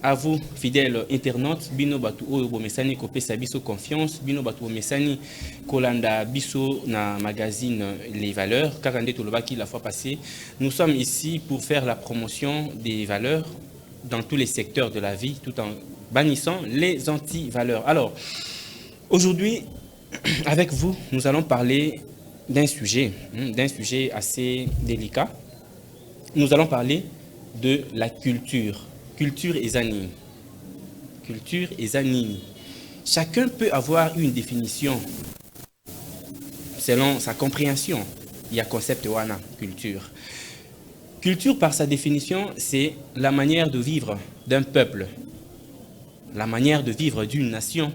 à vous, fidèles internautes, bino batu oyo bomesani kopesa biso confiance, bino batu bomesani kolanda biso na magazine Les Valeurs, Kakande Tolobaki la fois passée. Nous sommes ici pour faire la promotion des valeurs dans tous les secteurs de la vie, tout en bannissant les anti-valeurs. Alors, aujourd'hui, avec vous, nous allons parler d'un sujet assez délicat. Nous allons parler de la culture. Culture et zanini. Culture et zanini. Chacun peut avoir une définition selon sa compréhension. Il y a concept wana, culture. Culture, par sa définition, c'est la manière de vivre d'un peuple, la manière de vivre d'une nation,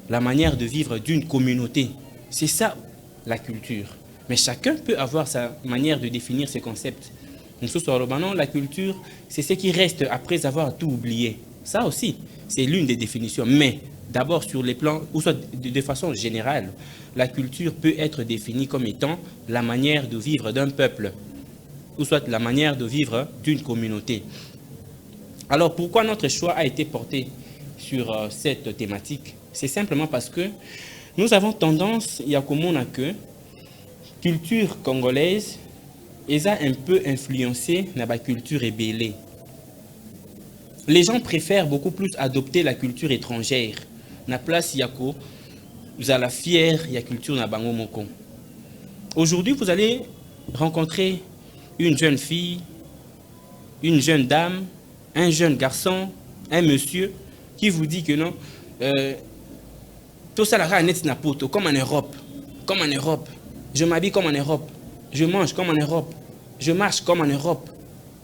la manière de vivre d'une communauté. C'est ça, la culture. Mais chacun peut avoir sa manière de définir ces concepts. La culture, c'est ce qui reste après avoir tout oublié. Ça aussi, c'est l'une des définitions. Mais d'abord, sur les plans, ou soit de façon générale, la culture peut être définie comme étant la manière de vivre d'un peuple, ou soit la manière de vivre d'une communauté. Alors, pourquoi notre choix a été porté sur cette thématique? C'est simplement parce que nous avons tendance, il y a comme on a que culture congolaise, ils ont un peu influencé la culture ébélée. Les gens préfèrent beaucoup plus adopter la culture étrangère. Na place yako, vous avez la fière, il y a culture na bango moko. Aujourd'hui, vous allez rencontrer une jeune fille, une jeune dame, un jeune garçon, un monsieur qui vous dit que non, tout ça là net na poto, comme en Europe, comme en Europe. Je m'habille comme en Europe. Je mange comme en Europe. Je marche comme en Europe.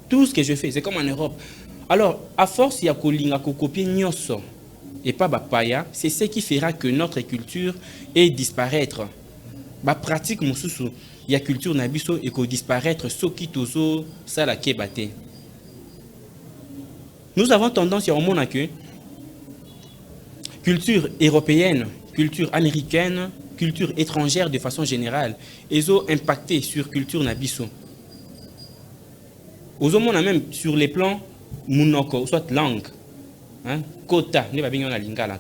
Tout ce que je fais, c'est comme en Europe. Alors, à force, il y a kolinga copier nyoso et pas bapaya, c'est ce qui fera que notre culture est disparaître. Ba pratique mususu, il y a culture nabiso et ko disparaître soki tozo sala kebate. Nous avons tendance à mon que culture européenne, culture américaine, culture étrangère de façon générale, ils ont impacté sur culture nabiso. Aux hommes, même sur les plans munoko, soit langue, hein, kota,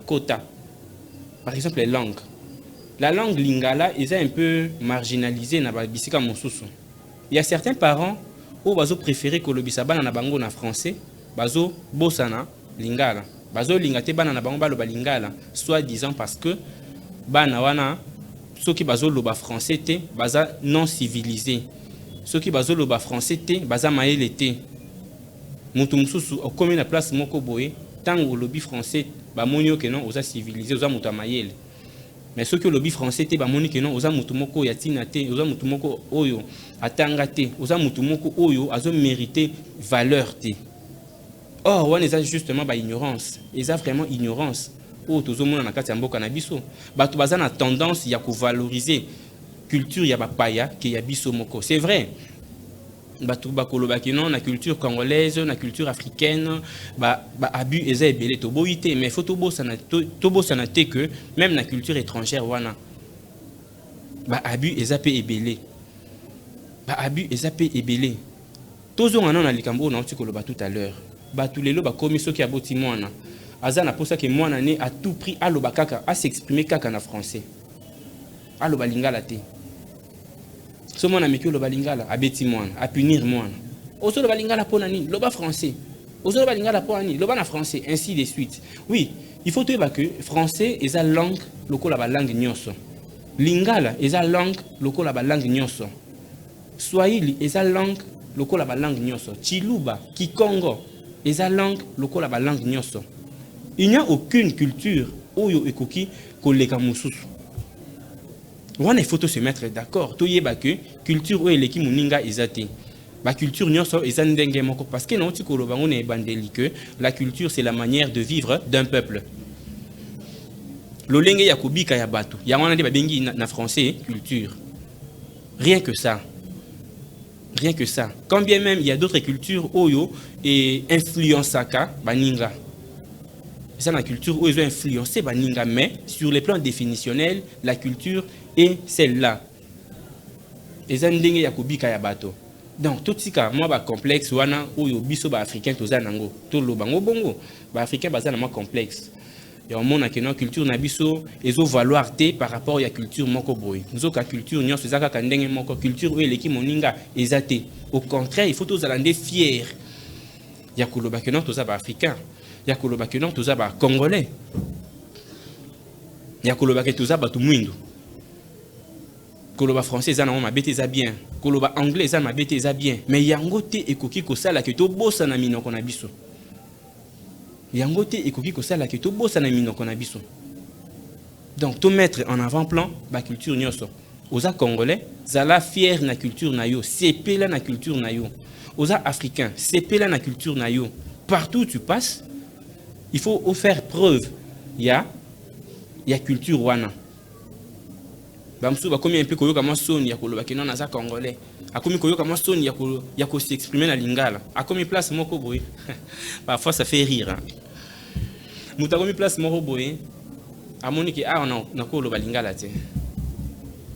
kota. Par exemple, les langues. La langue lingala est un peu marginalisée dans la bisika mosusu. Il y a certains parents où ils préfèrent que le bisaba na bango na français, bazo bosana lingala, bazo lingate bana na bango balo balingala, soit disant parce que bana wana ceux qui bazo loba français te baza non civilisé, ceux qui bazo loba français te baza maele te. Mutu mususu okomi na place moko boye tango lobi français ba monyo ke non oza civilisé oza mutu maele. Mais ceux qui lobi français te ba moni ke non oza mutu moko ya tina te, oza mutu moko oyo atanga te, oza mutu moko oyo azo mériter valeur te. Or on est justement ba ignorance, ils ont vraiment ignorance. Oh, tout le monde a biso. Batu baza na tendance ya ko valoriser culture ya bapaya que ya biso moko. C'est vrai. Batu bakoloba ki non na culture congolaise, na culture africaine, ba abus eza ebele to boité, mais faut to bosana te que même na culture étrangère wana. Ba abus eza pe ebele. Ba abus eza pe ebele. Tozo ngana na likambo na utikoloba tout à l'heure. Batu lelo ba komiso ki aboti mwana. Azana pour ça que moi nané à tout prix à l'obakaka à s'exprimer kaka en français. À l'obalingala te. Ce mon ami qui l'obalingala a bêti moi, à punir moi. Oso l'obalingala pour nani, l'oba français. Oso l'obalingala pour nani, l'oba na français, ainsi de suite. Oui, il faut te que français est la langue local la langue nyoso. Lingala est la langue local la langue nyoso. Swahili est la langue local la langue nyoso. Chiluba, Kikongo est la langue local la langue nyoso. Il n'y a aucune culture où il y a koleka mususu. Il faut se mettre d'accord. Tout y est que culture où il y a muninga ezate. La culture nyoso ezandenge moko parce que non tu kolobango ne bandeli que la culture c'est la manière de vivre d'un peuple. Lolenge ya kubika ya batu. Ya wana de babengi na français culture. Rien que ça. Rien que ça. Quand bien même il y a d'autres cultures oyo et influencaka baninga. C'est la culture où ils ont influencé baninga, mais sur les plans définitionnels, la culture est celle-là. Et ça ndenge ya kubika ya bato. Donc tout tika moi ba complexe wana oyo biso ba africain toza nango to lo bango bongo ba africain baza na moi complexe. Ya omona ke no culture na biso ezo valoir te par rapport ya culture moko boy. Nzoka culture nyonso ezaka ka ndenge moko culture oyo eleki moninga ezate. Au contraire, il faut tous aller fiers. Ya koloba ke no toza ba africain. Ya koloba ke no toza ba congolais. Ya koloba ke toza ba tumwindo. Koloba français za na ma bete za bien. Koloba anglais za ma bete za bien. Mais yango te ekoki ko sala ke to bossa na minoko na biso. Yango te ekoki ko sala ke to bossa na minoko na biso. Donc tout mettre en avant-plan ba culture nyonso. Oza congolais, zala fier na culture na yo, sepela na culture na yo. Oza africain, sepela na culture na yo. Partout où tu passes, il faut faire preuve. Il y a culture wana. Bamsou ba komi un peu koyoka mo soni ya koloba ke non aza congolais. Akomi koyoka mo soni ya ko s'exprimer na lingala. Akomi place moko boy. Parfois ça fait rire. Hein. Muta komi place moko boy. Amoni ke on na koloba lingala te.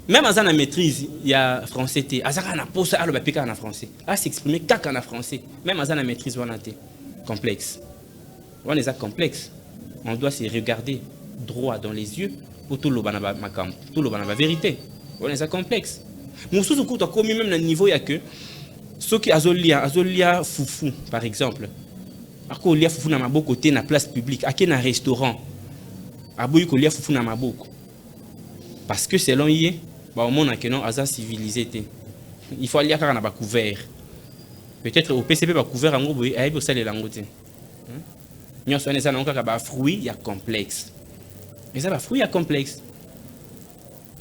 Même à la maîtrise, il y a français. Azara na posa alo bapika na français. A s'exprimer kaka na français. Même à la maîtrise wana te. Complexe. On est complexe. On doit se regarder droit dans les yeux pour tout le banaba makam, tout le banaba vérité. On est complexe. Moussou kuta komi même na niveau ya que ceux qui azolia foufou par exemple. Ako lia foufou na maboko te na place publique, ake na restaurant. Aboyi ko lia foufou na maboko. Parce que selon yé au monde que non asa civilisé il faut aller à na ba couvert peut-être au PCP ba couvert en gros et au sel langote nyo so nesa na ka ba fruit ya complexe et ça ba fruit ya complexe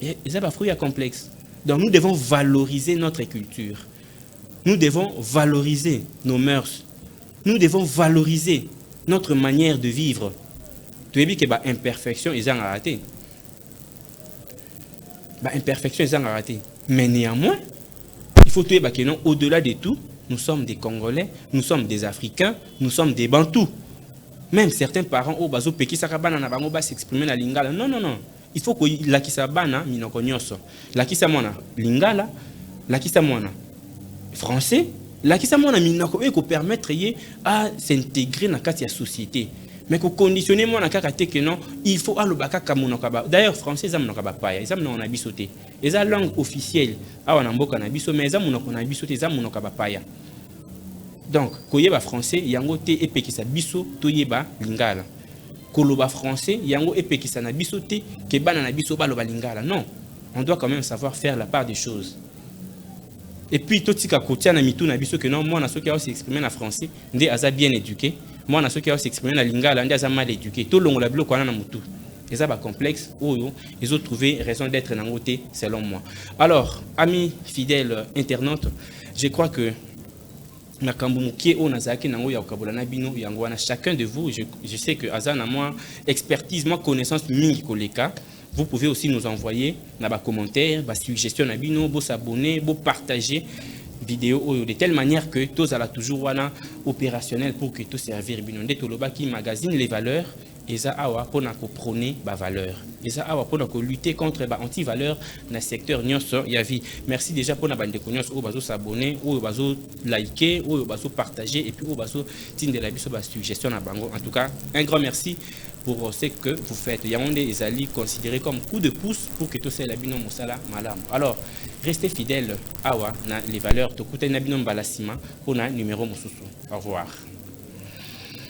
et ça ba fruit ya complexe. Donc nous devons valoriser notre culture, nous devons valoriser nos mœurs, nous devons valoriser notre manière de vivre. Tu es que ba imperfection ils ont raté. Imperfection est raté. Mais néanmoins, il faut tuer que non, au-delà de tout, nous sommes des Congolais, nous sommes des Africains, nous sommes des Bantous. Même certains parents au bazo peki sakabana na bango ba s'exprimer na lingala. Non non non. Il faut que la kisabana minoko nyonso. La kisamona lingala, la kisamona français, la kisamona minoko e ko permettre à s'intégrer dans la société. Mais que conditionner moi na kaka te que non, il faut alobaka kamonaka ba. D'ailleurs français za monaka ba paya, za monaka na bisoté. Eza langue officielle awa na mboka na biso mais za monaka na bisoté za monaka ba paya. Donc koyeba français yango te epekisa biso toyeba lingala. Koloba français yango epekisa na bisoté ke bana na biso baloba lingala. Non, on doit quand même savoir faire la part des choses. Et puis totika kotia na mitu na biso que non moi na soki a s'exprimer en français, ndé aza bien éduqué. Moi, na ceux qui ont s'exprimé dans la lingala, ils sont mal éduqués. Tout le monde a bloqué dans mutu. Ils ont complexe. Ils ont trouvé raison d'être dans côté, selon moi. Alors, amis fidèles internautes, je crois que chacun de vous, je sais que Azan a moi expertise, moi connaissance mingi koleka. Vous pouvez aussi nous envoyer dans les commentaires, des suggestions, vous s'abonner, vous partager vidéo de telle manière que tous allons toujours opérationnel pour que tout servir binonde toloba qui magazine les valeurs et ça awa pour prôner ba valeur et ça awa pour lutter contre ba anti valeur dans le secteur nyonso ya vie. Merci déjà pour na bande nyonso o bazo s'abonner ou bazo liker ou bazo partager et puis ou bazo tinde la biso ba suggestion na bango. En tout cas, un grand merci pour ce que vous faites. Yaoundé et Zali considéré comme coup de pouce pour que tout ça la bino mosala malam. Alors, restez fidèles awa na les valeurs to kuta na bino balasima pour na numéro mosusu. Au revoir.